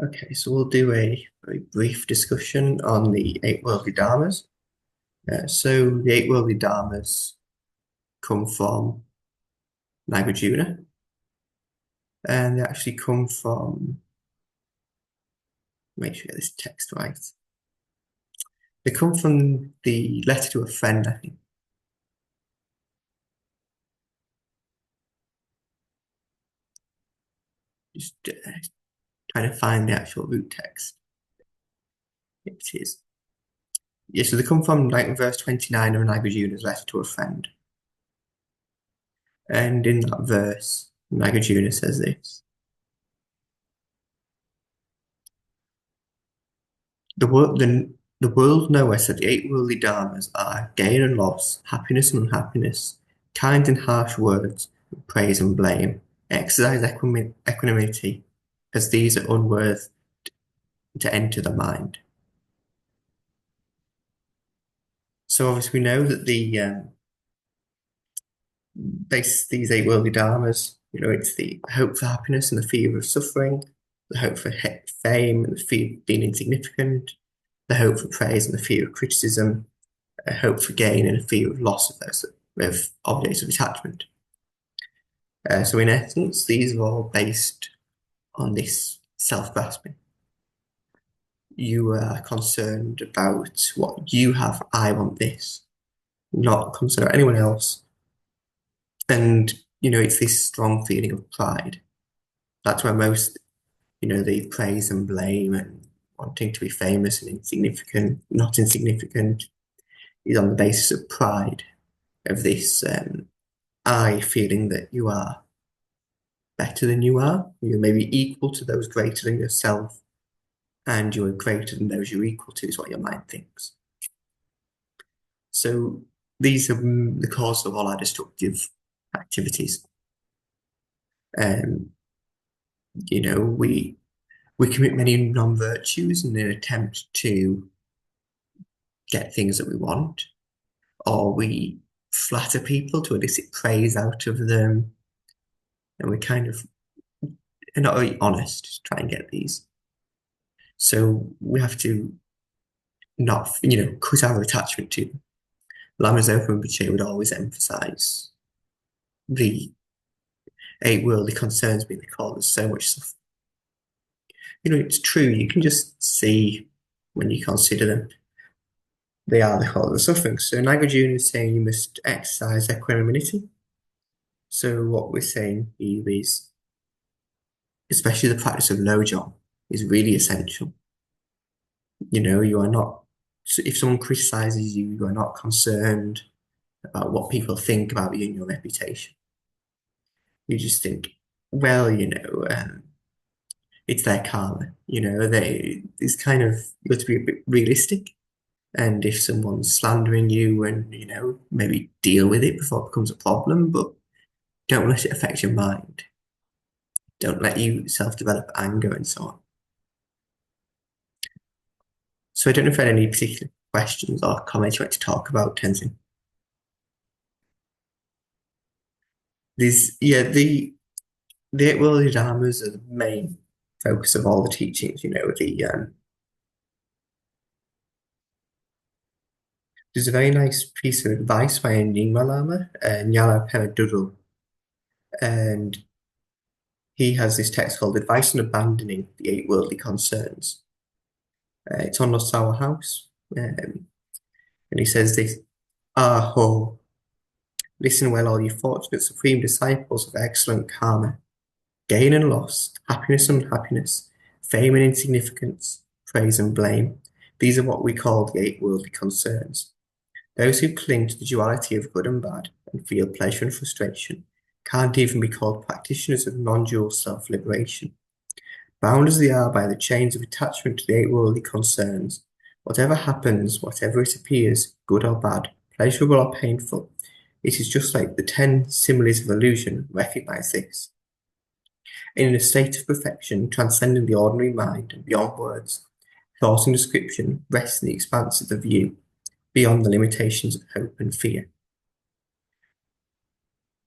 Okay, so we'll do a very brief discussion on the eight worldly dharmas. So the eight worldly dharmas come from Nagarjuna, and they actually come from, make sure I get this text right. They come from the letter to a friend, I think. Just trying to find the actual root text. It is. Yeah, so they come from like verse 29 of Nagarjuna's letter to a friend. And in that verse, Nagarjuna says this. The world knoweth that the eight worldly dharmas are gain and loss, happiness and unhappiness, kind and harsh words, praise and blame, exercise equanimity, as these are unworth to enter the mind. So obviously we know that these eight worldly dharmas, it's the hope for happiness and the fear of suffering, the hope for fame and the fear of being insignificant, the hope for praise and the fear of criticism, a hope for gain and a fear of loss of those of objects of attachment. So in essence, these are all based on this self-grasping. You are concerned about what you have. I want this, not concerned about anyone else. And, it's this strong feeling of pride. That's where most, the praise and blame and wanting to be famous and insignificant, not insignificant, is on the basis of pride, of this I feeling that you are better than you are. You're maybe equal to those greater than yourself, and you're greater than those you're equal to, is what your mind thinks. So these are the cause of all our destructive activities. Um, we commit many non-virtues in an attempt to get things that we want, or we flatter people to elicit praise out of them, and we kind of are not very honest to try and get these. So we have to not, cut our attachment to them. Lama Zopa would always emphasize the eight worldly concerns being the cause of so much suffering. It's true, you can just see when you consider them, they are the cause of suffering. So Nagarjuna is saying you must exercise equanimity. So what we're saying here is, especially the practice of lojong, is really essential. You are not, so if someone criticizes you, you are not concerned about what people think about you and your reputation. You just think, well, it's their karma. It's kind of, you have to be a bit realistic. And if someone's slandering you, and maybe deal with it before it becomes a problem, but don't let it affect your mind. Don't let you self-develop anger and so on. So I don't know if I had any particular questions or comments you want to talk about, Tenzin. The eight worldly dharmas are the main focus of all the teachings. There's a very nice piece of advice by a Nyingma Lama, Nyala Peraduru, and he has this text called Advice on Abandoning the Eight Worldly Concerns. It's on Nosawa House, and he says this, Aho, listen well, all you fortunate supreme disciples of excellent karma, gain and loss, happiness and unhappiness, fame and insignificance, praise and blame. These are what we call the eight worldly concerns. Those who cling to the duality of good and bad and feel pleasure and frustration can't even be called practitioners of non-dual self-liberation. Bound as they are by the chains of attachment to the eight worldly concerns, whatever happens, whatever it appears, good or bad, pleasurable or painful, it is just like the 10 similes of illusion recognize this. In a state of perfection, transcending the ordinary mind and beyond words, thought and description rests in the expanse of the view, beyond the limitations of hope and fear.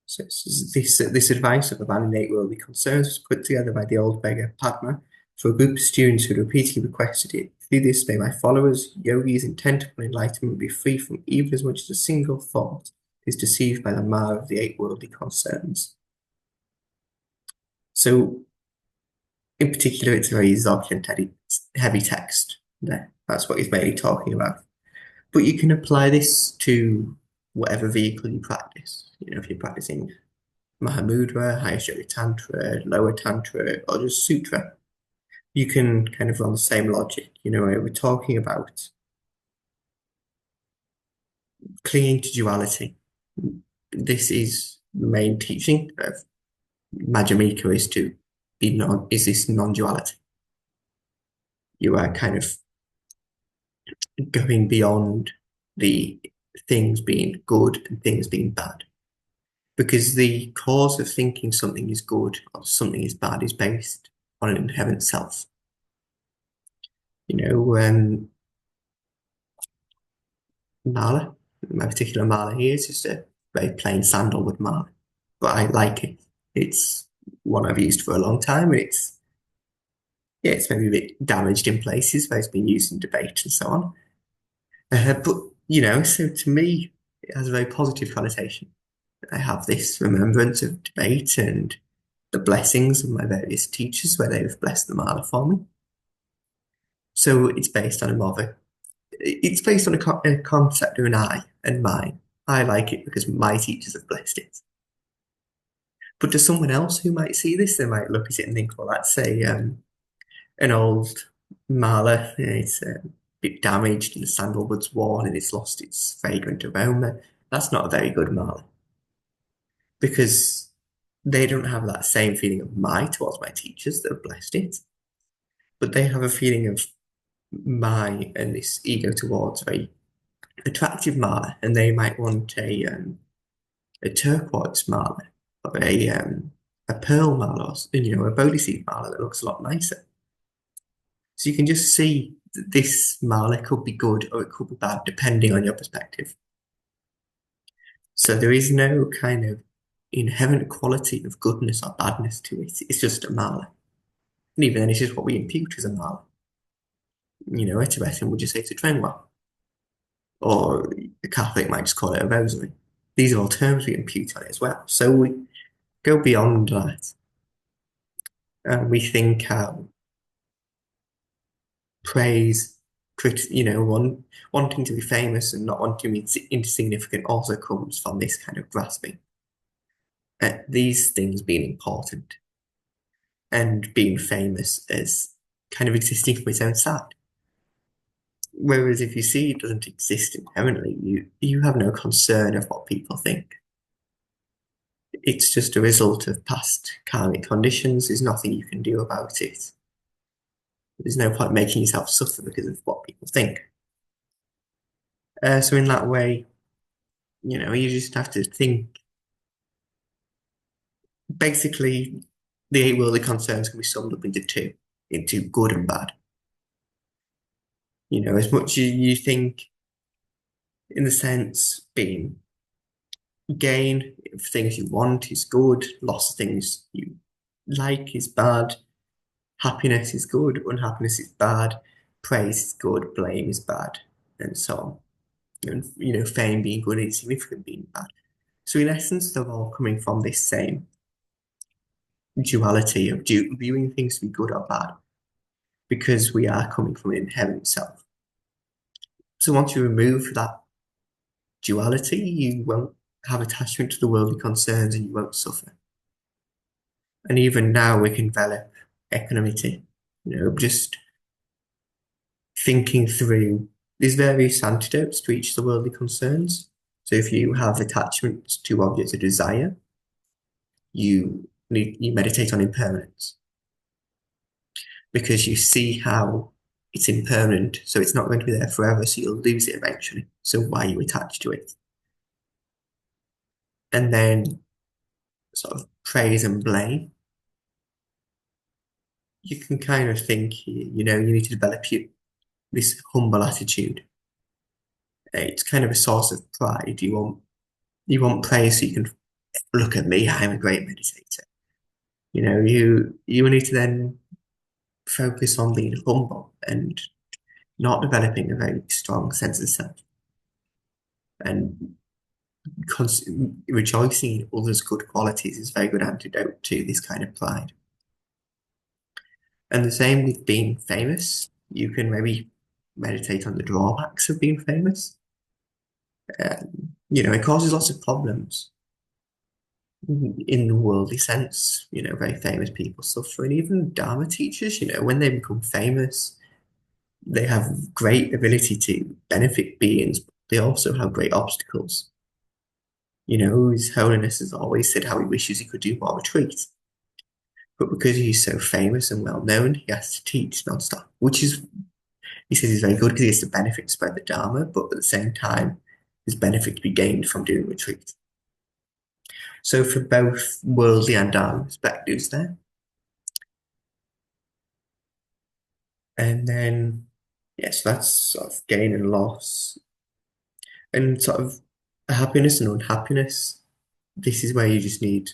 So this advice of abandoning eight worldly concerns was put together by the old beggar Padma For a group of students who repeatedly requested it, through this may my followers, yogis intent upon enlightenment, be free from even as much as a single thought is deceived by the mire of the eight worldly concerns. So, in particular, it's a very Zogchen heavy text there. That's what he's mainly talking about. But you can apply this to whatever vehicle you practice. If you're practicing Mahamudra, Highest Yoga Tantra, Lower Tantra, or just Sutra, you can kind of run the same logic. We're talking about clinging to duality. This is the main teaching of Madhyamika is this non-duality. You are kind of going beyond the things being good and things being bad. Because the cause of thinking something is good or something is bad is based on an inherent self. Mala, my particular mala here is just a very plain sandalwood mala, but I like it. It's one I've used for a long time. It's maybe a bit damaged in places where it's been used in debate and so on. But so to me, it has a very positive connotation. I have this remembrance of debate and the blessings of my various teachers where they've blessed the mala for me. So it's based on a concept of an I and mine. I like it because my teachers have blessed it. But to someone else who might see this, they might look at it and think, well, that's an old mala. It's a bit damaged and the sandalwood's worn and it's lost its fragrant aroma. That's not a very good mala because they don't have that same feeling of my towards my teachers that have blessed it, but they have a feeling of my and this ego towards a very attractive mala, and they might want a turquoise mala or a pearl mala, or a bodhi mala that looks a lot nicer. So you can just see that this mala could be good or it could be bad depending on your perspective. So there is no kind of inherent quality of goodness or badness to it. It's just a mala. And even then, it's just what we impute as a mala. A Tibetan would just say it's a trengwa. Or a Catholic might just call it a rosary. These are all terms we impute on it as well. So we go beyond that. We think how praise, wanting to be famous and not wanting to be insignificant also comes from this kind of grasping at these things being important and being famous as kind of existing from its own side. Whereas if you see it doesn't exist inherently, you have no concern of what people think. It's just a result of past karmic conditions. There's nothing you can do about it. There's no point making yourself suffer because of what people think. So in that way, you just have to think. Basically, the eight worldly concerns can be summed up into good and bad. As much as you think, in the sense, being gain of things you want is good, loss of things you like is bad, happiness is good, unhappiness is bad, praise is good, blame is bad, and so on. And fame being good, insignificant being bad. So in essence, they're all coming from this same duality of viewing things to be good or bad, because we are coming from an inherent self. So once you remove that duality, you won't have attachment to the worldly concerns and you won't suffer. And even now we can develop equanimity, just thinking through these various antidotes to each of the worldly concerns. So if you have attachments to objects of desire, you meditate on impermanence because you see how it's impermanent, so it's not going to be there forever, so you'll lose it eventually. So why are you attached to it? And then sort of praise and blame. You can kind of think, you need to develop this humble attitude. It's kind of a source of pride. You want praise so you can look at me, I'm a great meditator. You need to then focus on being humble and not developing a very strong sense of self and rejoicing in others' good qualities is a very good antidote to this kind of pride. And the same with being famous. You can maybe meditate on the drawbacks of being famous. It causes lots of problems in the worldly sense. Very famous people suffer, and even Dharma teachers, when they become famous, they have great ability to benefit beings, but they also have great obstacles. His Holiness has always said how he wishes he could do more retreats. But because he's so famous and well known, he has to teach non-stop, which is, he says, is very good because he has to benefit to spread the Dharma, but at the same time, there's benefit to be gained from doing retreats. So for both worldly and Dharma perspectives there. And then, yes, that's sort of gain and loss. And sort of happiness and unhappiness. This is where you just need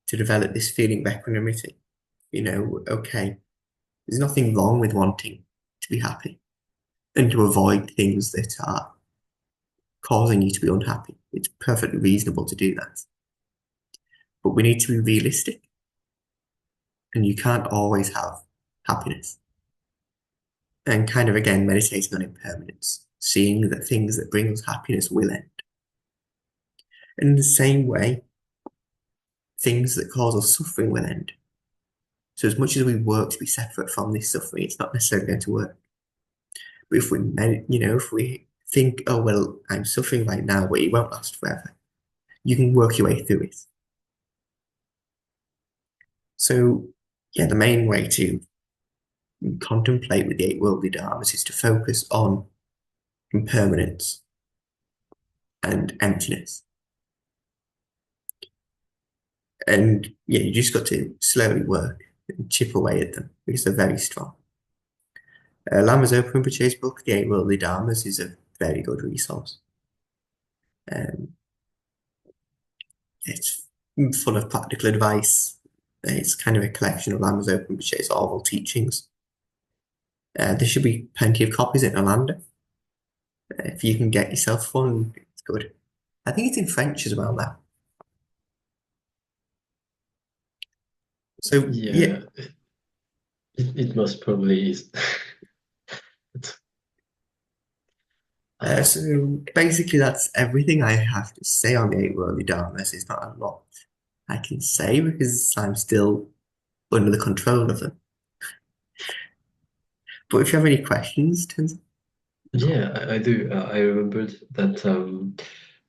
to develop this feeling of equanimity. Okay, there's nothing wrong with wanting to be happy and to avoid things that are causing you to be unhappy. It's perfectly reasonable to do that. But we need to be realistic, and you can't always have happiness. And kind of again, meditating on impermanence, seeing that things that bring us happiness will end. And in the same way, things that cause us suffering will end. So as much as we work to be separate from this suffering, it's not necessarily going to work. But if we think, oh well, I'm suffering right now, but it won't last forever, you can work your way through it. So yeah, the main way to contemplate with the eight worldly dharmas is to focus on impermanence and emptiness. And yeah, you just got to slowly work and chip away at them because they're very strong. Lama Zopa Rinpoche's book, The Eight Worldly Dharmas, is a very good resource. Um, it's full of practical advice. It's kind of a collection of Lama Zopa Rinpoche's oral teachings. There should be plenty of copies in Orlando. If you can get yourself one, it's good. I think it's in French as well now. So yeah, Yeah, it most probably is. Uh, so basically that's everything I have to say on the eight worldly dharmas. There's not a lot I can say because I'm still under the control of them. But if you have any questions, Tenzin, yeah, I do. I remembered that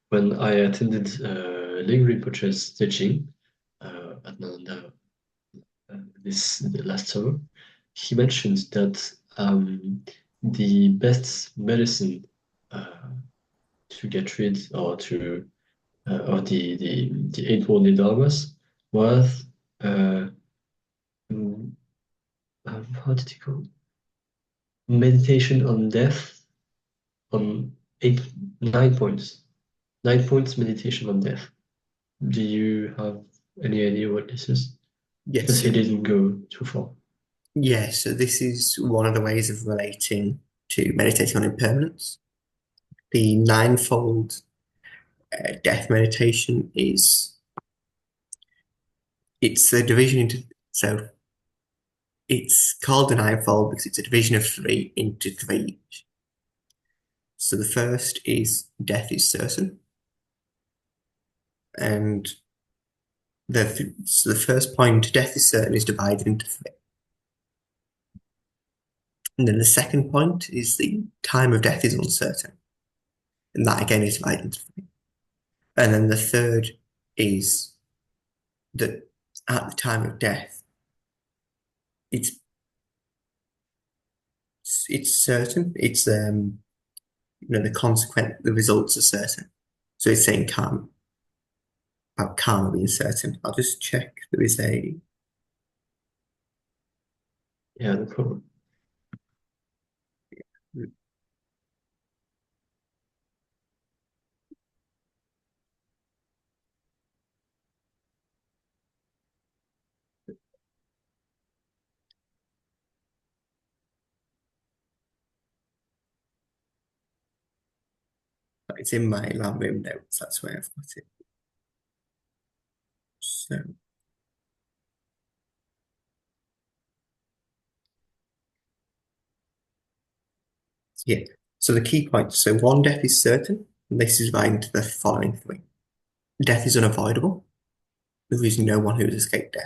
when I attended Ling Rinpoche's teaching at Nalanda this last summer, he mentioned that the best medicine uh, to get rid or to of the eight worldly dharmas was uh, mm, how did he call it? Meditation on death on 9 points. 9 points meditation on death. Do you have any idea what this is? yes, Because he so didn't go too far. yeah, so this is one of the ways of relating to meditating on impermanence. The ninefold death meditation is it's a division into so it's called the ninefold because it's a division of three into three. So the first is death is certain, and the first point, death is certain, is divided into three. And then the second point is the time of death is uncertain, and that again is divided into three. And then the third is that at the time of death, it's it's certain. It's the results are certain. So it's saying karma about karma being certain. I'll just check. There is a Yeah, no problem. It's in my land room notes. That's where I've got it. So yeah. So the key points. So one, death is certain. And this is right into the following three. Death is unavoidable. There is no one who has escaped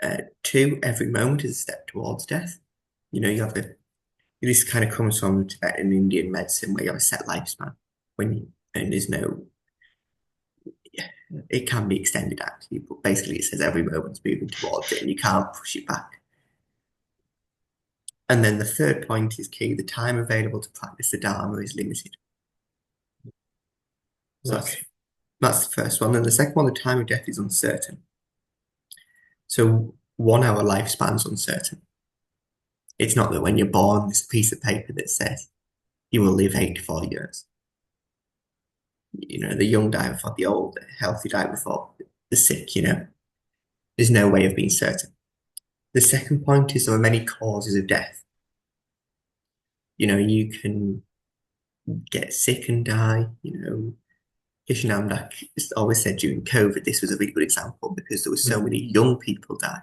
death. Two, every moment is a step towards death. You have a this kind of comes from Tibetan Indian medicine where you have a set lifespan and there's no yeah, it can be extended actually, but basically it says every moment's moving towards it and you can't push it back. And then the third point is key, the time available to practice the Dharma is limited. So Okay. that's the first one. And the second one, the time of death is uncertain. So 1 hour lifespan's uncertain. It's not that when you're born, there's a piece of paper that says you will live 84 years. The young die before the old, the healthy die before the sick. There's no way of being certain. The second point is there are many causes of death. You can get sick and die. Kishanamdak always said during COVID, this was a really good example because there were so Mm. many young people died,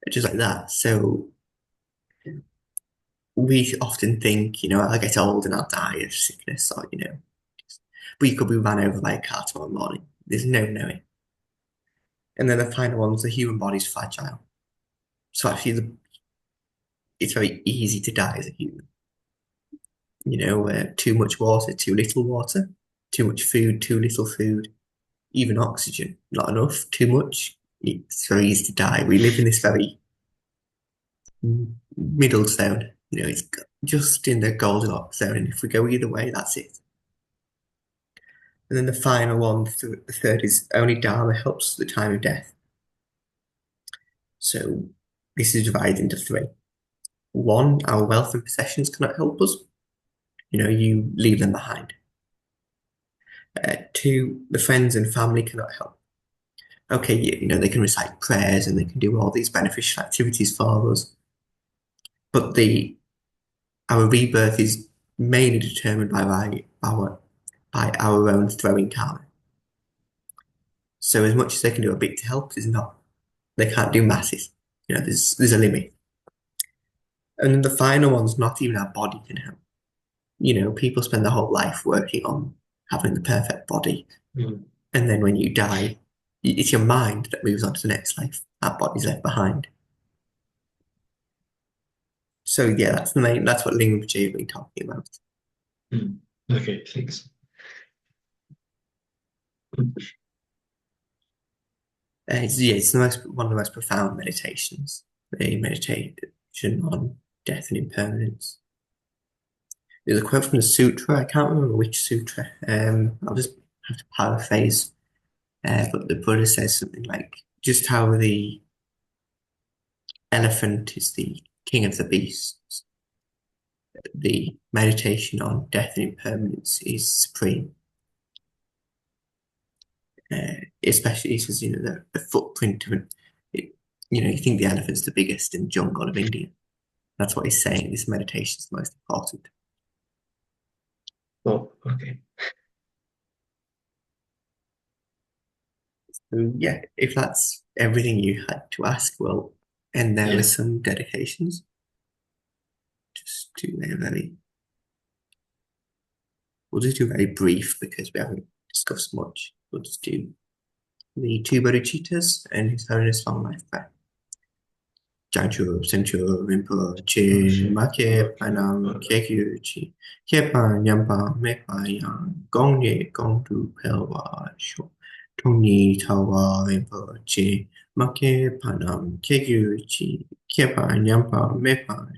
just like that. So we often think, I'll get old and I'll die of sickness or. But you could be run over by a car tomorrow morning. There's no knowing. And then the final one is the human body's fragile. So actually, it's very easy to die as a human. Too much water, too little water, too much food, too little food, even oxygen, not enough, too much. It's very easy to die. We live in this very middle zone. It's just in the Goldilocks zone. And if we go either way, that's it. And then the final one, the third is only Dharma helps the time of death. So this is divided into three. One, our wealth and possessions cannot help us. You leave them behind. Two, the friends and family cannot help. Okay, they can recite prayers and they can do all these beneficial activities for us, but our rebirth is mainly determined by our own throwing karma. So as much as they can do a bit to help, is not they can't do masses. There's a limit. And then the final one's not even our body can help. People spend their whole life working on having the perfect body, Mm. and then when you die, it's your mind that moves on to the next life. That body's left behind. So yeah, that's what Rinpoche has been talking about. Mm. Okay, thanks. It's one of the most profound meditations. A meditation on death and impermanence. There's a quote from the sutra. I can't remember which sutra. I'll just have to paraphrase. But the Buddha says something like, just how the elephant is the king of the beasts, the meditation on death and impermanence is supreme. Especially because the footprint of it. You think the elephant's the biggest in the jungle of India. That's what he's saying. This meditation is the most important. Oh, okay. So yeah, if that's everything you had to ask, we'll end there with Yeah. some dedications. Just do a very, we'll just do very brief because we haven't discussed much. We'll just do the two bodhicittas and His Holiness Long Life Prayer. Jangchu, Senchu, Oh, Rinpoche, shit. Make, Okay. Panam, Kekyu, Kepa, Nyamba, Mepa, Yang, Gong Ye, Gong Du, Pelwa, Sho, Tongni, Tawa, Rinpoche, Make, Panam, Kekyu, Kepa, Nyamba, Mepa,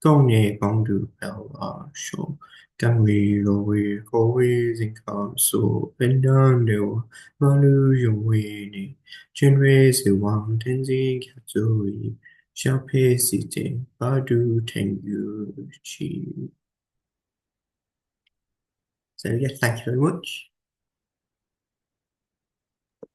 Gong Ye, Gong Du, Pelwa, Sho, Gangri, Lowe, Kowe, Zinkam, So, Bendan, Dewa, Malu, Yongwe, Chenre, Zewang, Tenzin, Katsui, Xiaopei Sijing Badu Tengyu Chi. So yeah, thank you very much.